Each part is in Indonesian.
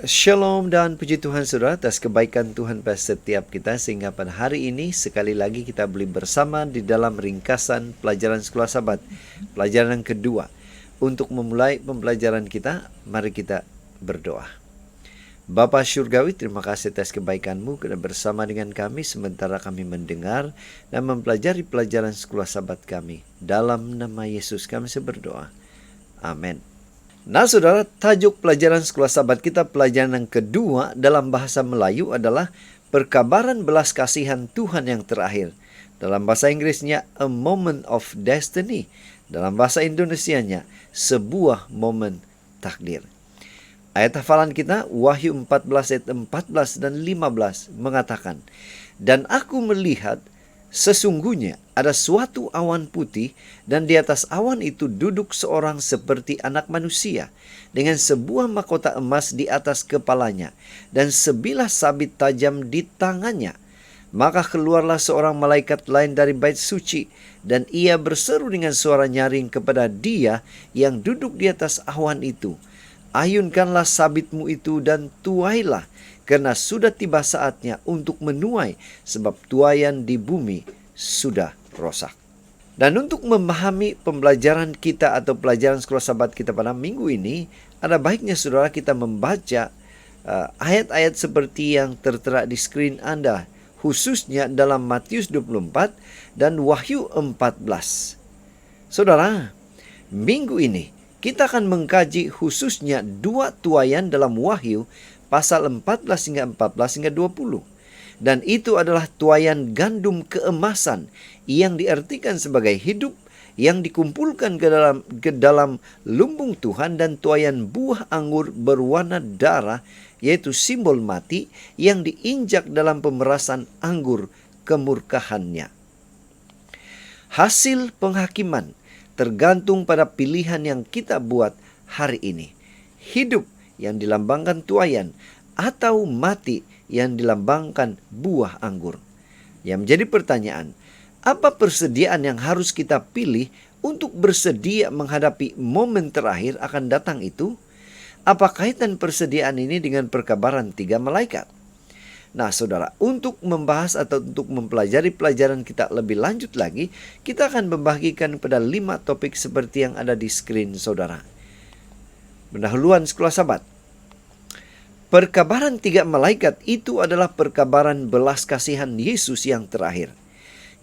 Shalom dan puji Tuhan saudara atas kebaikan Tuhan pada setiap kita, sehingga pada hari ini sekali lagi kita boleh bersama di dalam ringkasan pelajaran Sekolah Sabat, pelajaran yang kedua. Untuk memulai pembelajaran kita, mari kita berdoa. Bapa Syurgawi, terima kasih atas kebaikan-Mu karena bersama dengan kami sementara kami mendengar dan mempelajari pelajaran Sekolah Sabat kami. Dalam nama Yesus kami berdoa. Amin. Nah saudara, tajuk pelajaran Sekolah Sabat kita, pelajaran yang kedua dalam bahasa Melayu adalah perkabaran belas kasihan Tuhan yang terakhir. Dalam bahasa Inggrisnya, a moment of destiny. Dalam bahasa Indonesianya, sebuah momen takdir. Ayat hafalan kita, Wahyu 14 ayat 14 dan 15 mengatakan, "Dan aku melihat sesungguhnya ada suatu awan putih, dan di atas awan itu duduk seorang seperti anak manusia, dengan sebuah mahkota emas di atas kepalanya, dan sebilah sabit tajam di tangannya. Maka keluarlah seorang malaikat lain dari bait suci, dan ia berseru dengan suara nyaring kepada dia yang duduk di atas awan itu, ayunkanlah sabitmu itu dan tuailah, karena sudah tiba saatnya untuk menuai, sebab tuaian di bumi sudah rosak." Dan untuk memahami pembelajaran kita atau pelajaran Sekolah Sabat kita pada minggu ini, ada baiknya saudara kita membaca ayat-ayat seperti yang tertera di screen Anda, khususnya dalam Matius 24 dan Wahyu 14. Saudara, minggu ini kita akan mengkaji khususnya dua tuaian dalam Wahyu pasal 14 hingga 20. Dan itu adalah tuaian gandum keemasan yang diartikan sebagai hidup yang dikumpulkan ke dalam lumbung Tuhan, dan tuaian buah anggur berwarna darah yaitu simbol mati yang diinjak dalam pemerasan anggur kemurkahannya. Hasil penghakiman tergantung pada pilihan yang kita buat hari ini. Hidup yang dilambangkan tuaian atau mati yang dilambangkan buah anggur. Yang menjadi pertanyaan, apa persediaan yang harus kita pilih untuk bersedia menghadapi momen terakhir akan datang itu? Apa kaitan persediaan ini dengan perkabaran 3 malaikat? Nah saudara, untuk membahas atau untuk mempelajari pelajaran kita lebih lanjut lagi, kita akan membagikan pada 5 topik seperti yang ada di screen saudara. Pendahuluan Sekolah Sabat. Perkabaran 3 malaikat itu adalah perkabaran belas kasihan Yesus yang terakhir,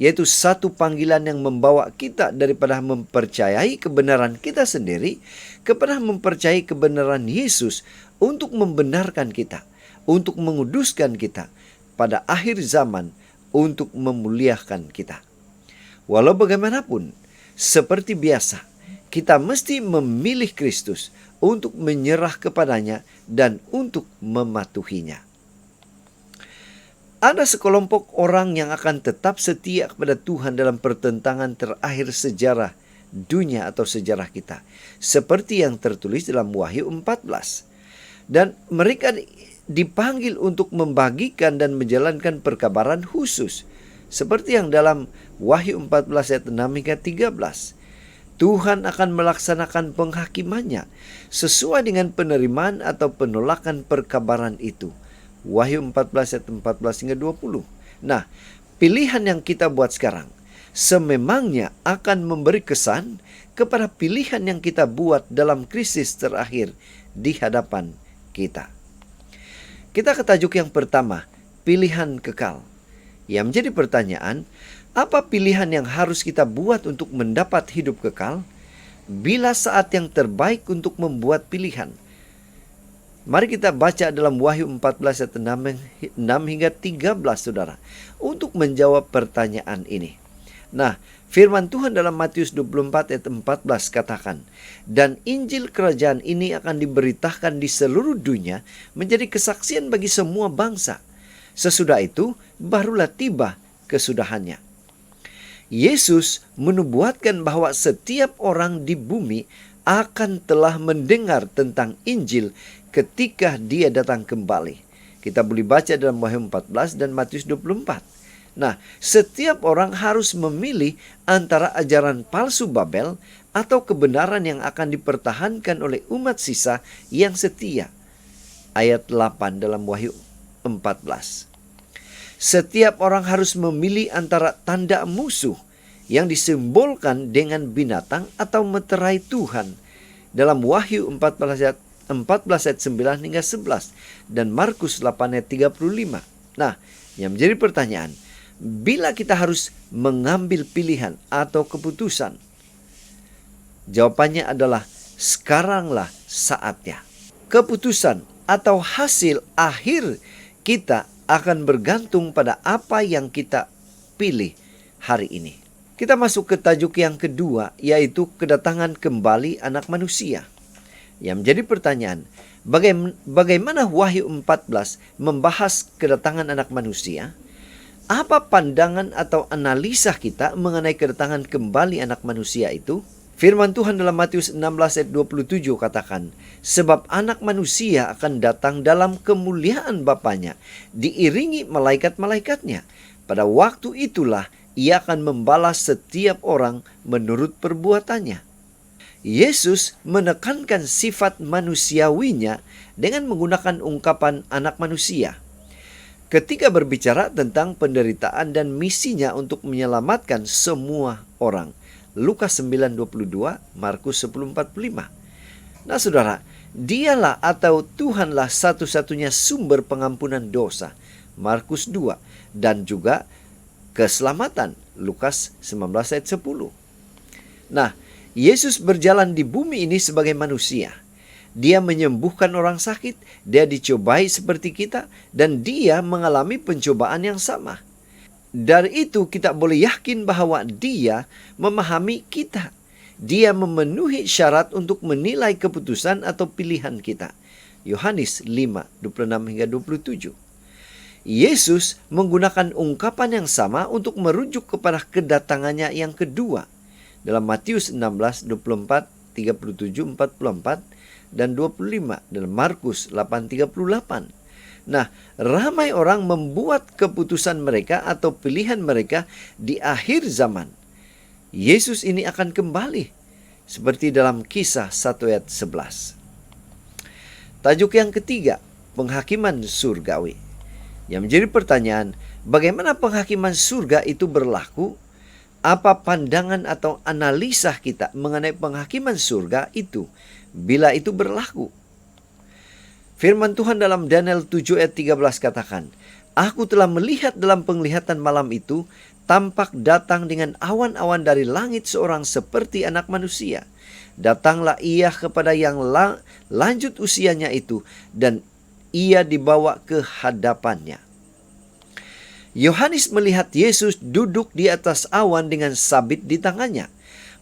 yaitu satu panggilan yang membawa kita daripada mempercayai kebenaran kita sendiri kepada mempercayai kebenaran Yesus untuk membenarkan kita, untuk menguduskan kita pada akhir zaman, untuk memuliakan kita. Walau bagaimanapun, seperti biasa, kita mesti memilih Kristus untuk menyerah kepadanya dan untuk mematuhinya. Ada sekelompok orang yang akan tetap setia kepada Tuhan dalam pertentangan terakhir sejarah dunia atau sejarah kita, seperti yang tertulis dalam Wahyu 14. Dan mereka dipanggil untuk membagikan dan menjalankan perkabaran khusus, seperti yang dalam Wahyu 14 ayat 6 hingga 13. Tuhan akan melaksanakan penghakimannya sesuai dengan penerimaan atau penolakan perkabaran itu. Wahyu 14 ayat 14 hingga 20. Nah, pilihan yang kita buat sekarang sememangnya akan memberi kesan kepada pilihan yang kita buat dalam krisis terakhir di hadapan kita. Kita ke tajuk yang pertama, pilihan kekal. Yang menjadi pertanyaan, apa pilihan yang harus kita buat untuk mendapat hidup kekal? Bila saat yang terbaik untuk membuat pilihan. Mari kita baca dalam Wahyu 14 ayat 6 hingga 13 saudara, untuk menjawab pertanyaan ini. Nah, firman Tuhan dalam Matius 24 ayat 14 katakan, "Dan Injil kerajaan ini akan diberitakan di seluruh dunia menjadi kesaksian bagi semua bangsa. Sesudah itu barulah tiba kesudahannya." Yesus menubuatkan bahwa setiap orang di bumi akan telah mendengar tentang Injil ketika dia datang kembali. Kita boleh baca dalam Wahyu 14 dan Matius 24. Nah, setiap orang harus memilih antara ajaran palsu Babel atau kebenaran yang akan dipertahankan oleh umat sisa yang setia. ayat 8 dalam Wahyu 14. Setiap orang harus memilih antara tanda musuh yang disimbolkan dengan binatang atau meterai Tuhan dalam Wahyu 14 ayat 9 hingga 11 dan Markus 8 ayat 35. Nah, yang menjadi pertanyaan, bila kita harus mengambil pilihan atau keputusan, jawabannya adalah sekaranglah saatnya. Keputusan atau hasil akhir kita akan bergantung pada apa yang kita pilih hari ini. Kita masuk ke tajuk yang kedua, yaitu kedatangan kembali anak manusia. Yang menjadi pertanyaan, bagaimana Wahyu 14 membahas kedatangan anak manusia? Apa pandangan atau analisa kita mengenai kedatangan kembali anak manusia itu? Firman Tuhan dalam Matius 16 ayat 27 katakan, sebab anak manusia akan datang dalam kemuliaan Bapanya, diiringi malaikat-malaikatnya. Pada waktu itulah ia akan membalas setiap orang menurut perbuatannya. Yesus menekankan sifat manusiawinya dengan menggunakan ungkapan anak manusia. Ketika berbicara tentang penderitaan dan misinya untuk menyelamatkan semua orang. Lukas 9:22, Markus 10:45. Nah saudara, dialah atau Tuhanlah satu-satunya sumber pengampunan dosa. Markus 2. Dan juga keselamatan. Lukas 19 ayat 10. Nah, Yesus berjalan di bumi ini sebagai manusia. Dia menyembuhkan orang sakit, dia dicobai seperti kita, dan dia mengalami pencobaan yang sama. Dari itu kita boleh yakin bahwa dia memahami kita. Dia memenuhi syarat untuk menilai keputusan atau pilihan kita. Yohanes 5:26 hingga 27. Yesus menggunakan ungkapan yang sama untuk merujuk kepada kedatangannya yang kedua. Dalam Matius 16:24, 37, 44, dan 25. Dalam Markus 8:38. Nah, ramai orang membuat keputusan mereka atau pilihan mereka di akhir zaman. Yesus ini akan kembali, seperti dalam Kisah 1 ayat 11. Tajuk yang ketiga, penghakiman surgawi. Yang menjadi pertanyaan, bagaimana penghakiman surga itu berlaku? Apa pandangan atau analisa kita mengenai penghakiman surga itu bila itu berlaku? Firman Tuhan dalam Daniel 7 ayat 13 katakan, aku telah melihat dalam penglihatan malam itu, tampak datang dengan awan-awan dari langit seorang seperti anak manusia. Datanglah ia kepada yang lanjut usianya itu, dan ia dibawa ke hadapannya. Yohanes melihat Yesus duduk di atas awan dengan sabit di tangannya,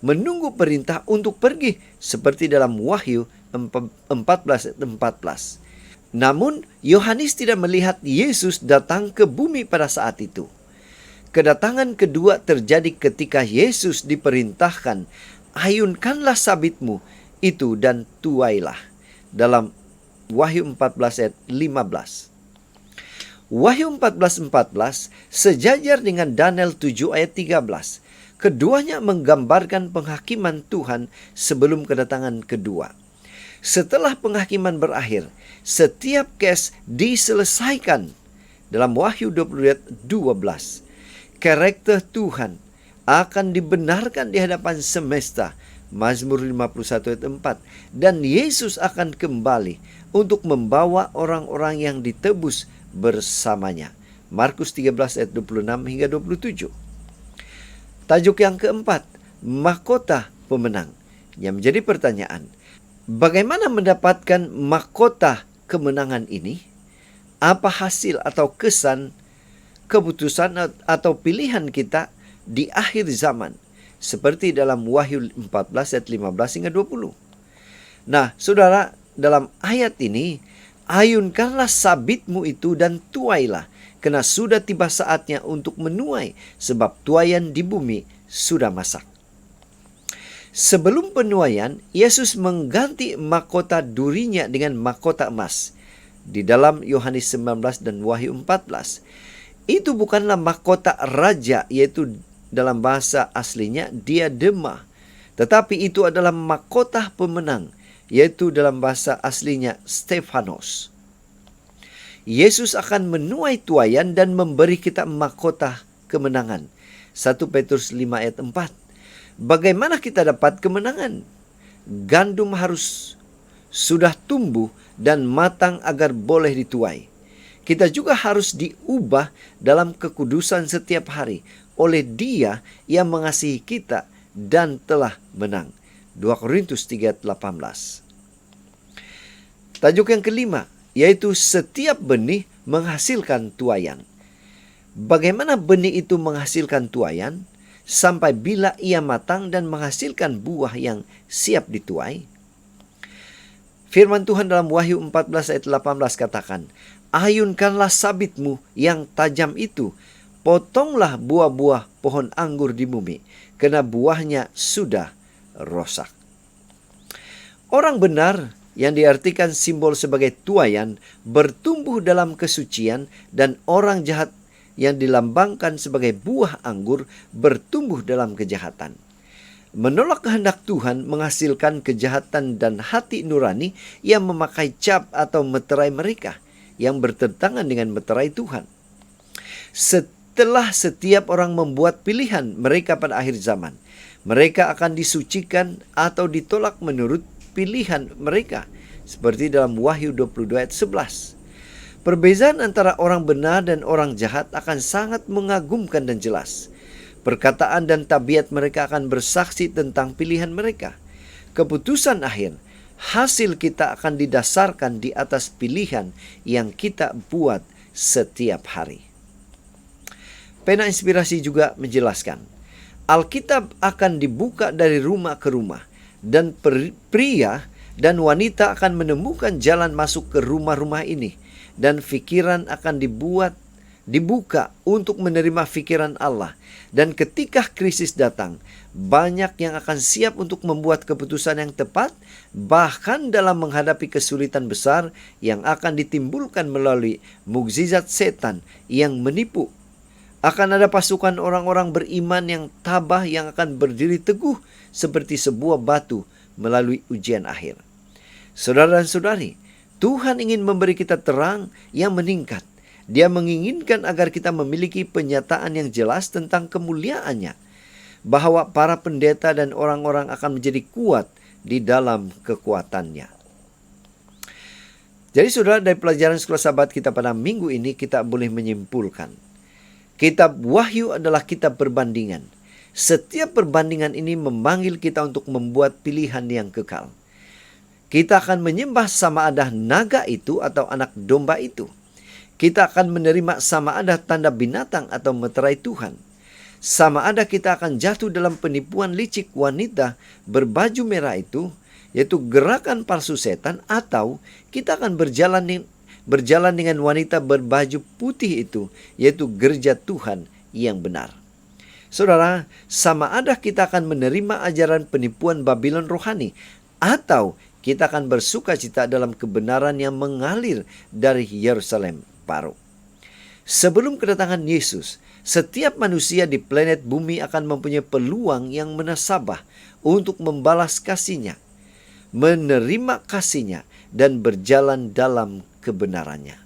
menunggu perintah untuk pergi, seperti dalam Wahyu 14 ayat 14. Namun, Yohanes tidak melihat Yesus datang ke bumi pada saat itu. Kedatangan kedua terjadi ketika Yesus diperintahkan, ayunkanlah sabitmu itu dan tuailah. Dalam Wahyu 14 ayat 15. Wahyu 14:14 sejajar dengan Daniel 7 ayat 13. Keduanya menggambarkan penghakiman Tuhan sebelum kedatangan kedua. Setelah penghakiman berakhir, setiap kes diselesaikan. Dalam Wahyu 20:12, karakter Tuhan akan dibenarkan di hadapan semesta. Mazmur 51 ayat 4. Dan Yesus akan kembali untuk membawa orang-orang yang ditebus bersamanya. Markus 13 ayat 26 hingga 27. Tajuk yang keempat, mahkota pemenang. Yang menjadi pertanyaan, bagaimana mendapatkan mahkota kemenangan ini? Apa hasil atau kesan, keputusan atau pilihan kita di akhir zaman? Seperti dalam Wahyu 14 ayat 15 hingga 20. Nah, saudara, dalam ayat ini, ayunkanlah sabitmu itu dan tuailah, karena sudah tiba saatnya untuk menuai, sebab tuaian di bumi sudah masak. Sebelum penuaian, Yesus mengganti mahkota durinya dengan mahkota emas. Di dalam Yohanes 19 dan Wahyu 14. Itu bukanlah mahkota raja, yaitu dalam bahasa aslinya diadema. Tetapi itu adalah mahkota pemenang, yaitu dalam bahasa aslinya Stefanos. Yesus akan menuai tuaian dan memberi kita mahkota kemenangan. 1 Petrus 5 ayat 4. Bagaimana kita dapat kemenangan? Gandum harus sudah tumbuh dan matang agar boleh dituai. Kita juga harus diubah dalam kekudusan setiap hari oleh Dia yang mengasihi kita dan telah menang. 2 Korintus 3:18. Tajuk yang kelima, yaitu setiap benih menghasilkan tuaian. Bagaimana benih itu menghasilkan tuaian? Sampai bila ia matang dan menghasilkan buah yang siap dituai? Firman Tuhan dalam Wahyu 14 ayat 18 katakan, ayunkanlah sabitmu yang tajam itu, potonglah buah-buah pohon anggur di bumi, karena buahnya sudah rosak. Orang benar yang diartikan simbol sebagai tuaian bertumbuh dalam kesucian, dan orang jahat yang dilambangkan sebagai buah anggur bertumbuh dalam kejahatan. Menolak kehendak Tuhan menghasilkan kejahatan dan hati nurani yang memakai cap atau meterai mereka yang bertentangan dengan meterai Tuhan. Setelah setiap orang membuat pilihan mereka pada akhir zaman, mereka akan disucikan atau ditolak menurut pilihan mereka, seperti dalam Wahyu 22 ayat 11. Perbezaan antara orang benar dan orang jahat akan sangat mengagumkan dan jelas. Perkataan dan tabiat mereka akan bersaksi tentang pilihan mereka. Keputusan akhir, hasil kita akan didasarkan di atas pilihan yang kita buat setiap hari. Pena Inspirasi juga menjelaskan, Alkitab akan dibuka dari rumah ke rumah, dan pria dan wanita akan menemukan jalan masuk ke rumah-rumah ini, dan pikiran akan dibuka untuk menerima pikiran Allah. Dan ketika krisis datang, banyak yang akan siap untuk membuat keputusan yang tepat, bahkan dalam menghadapi kesulitan besar yang akan ditimbulkan melalui mukjizat setan yang menipu. Akan ada pasukan orang-orang beriman yang tabah yang akan berdiri teguh seperti sebuah batu melalui ujian akhir. Saudara dan saudari, Tuhan ingin memberi kita terang yang meningkat. Dia menginginkan agar kita memiliki penyataan yang jelas tentang kemuliaannya, bahwa para pendeta dan orang-orang akan menjadi kuat di dalam kekuatannya. Jadi saudara, dari pelajaran Sekolah Sabat kita pada minggu ini, kita boleh menyimpulkan, kitab Wahyu adalah kitab perbandingan. Setiap perbandingan ini memanggil kita untuk membuat pilihan yang kekal. Kita akan menyembah sama ada naga itu atau anak domba itu. Kita akan menerima sama ada tanda binatang atau meterai Tuhan. Sama ada kita akan jatuh dalam penipuan licik wanita berbaju merah itu, yaitu gerakan palsu setan, atau kita akan berjalan dengan wanita berbaju putih itu, yaitu gereja Tuhan yang benar. Saudara, sama ada kita akan menerima ajaran penipuan Babylon rohani, atau kita akan bersuka cita dalam kebenaran yang mengalir dari Yerusalem baru. Sebelum kedatangan Yesus, setiap manusia di planet bumi akan mempunyai peluang yang menasabah untuk membalas kasihnya, menerima kasihnya, dan berjalan dalam kebenarannya.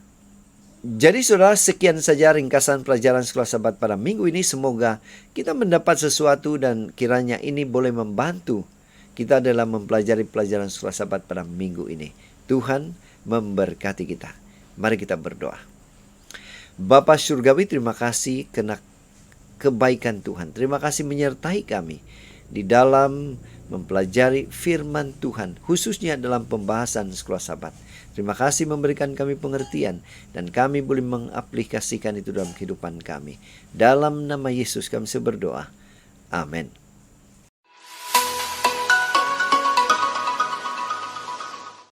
Jadi saudara, sekian saja ringkasan pelajaran Sekolah Sabat pada minggu ini. Semoga kita mendapat sesuatu dan kiranya ini boleh membantu kita dalam mempelajari pelajaran Sekolah Sabat pada minggu ini. Tuhan memberkati kita. Mari kita berdoa. Bapa Surgawi, terima kasih karena kebaikan Tuhan. Terima kasih menyertai kami di dalam mempelajari firman Tuhan, khususnya dalam pembahasan Sekolah Sabat. Terima kasih memberikan kami pengertian dan kami boleh mengaplikasikan itu dalam kehidupan kami. Dalam nama Yesus kami berdoa. Amin.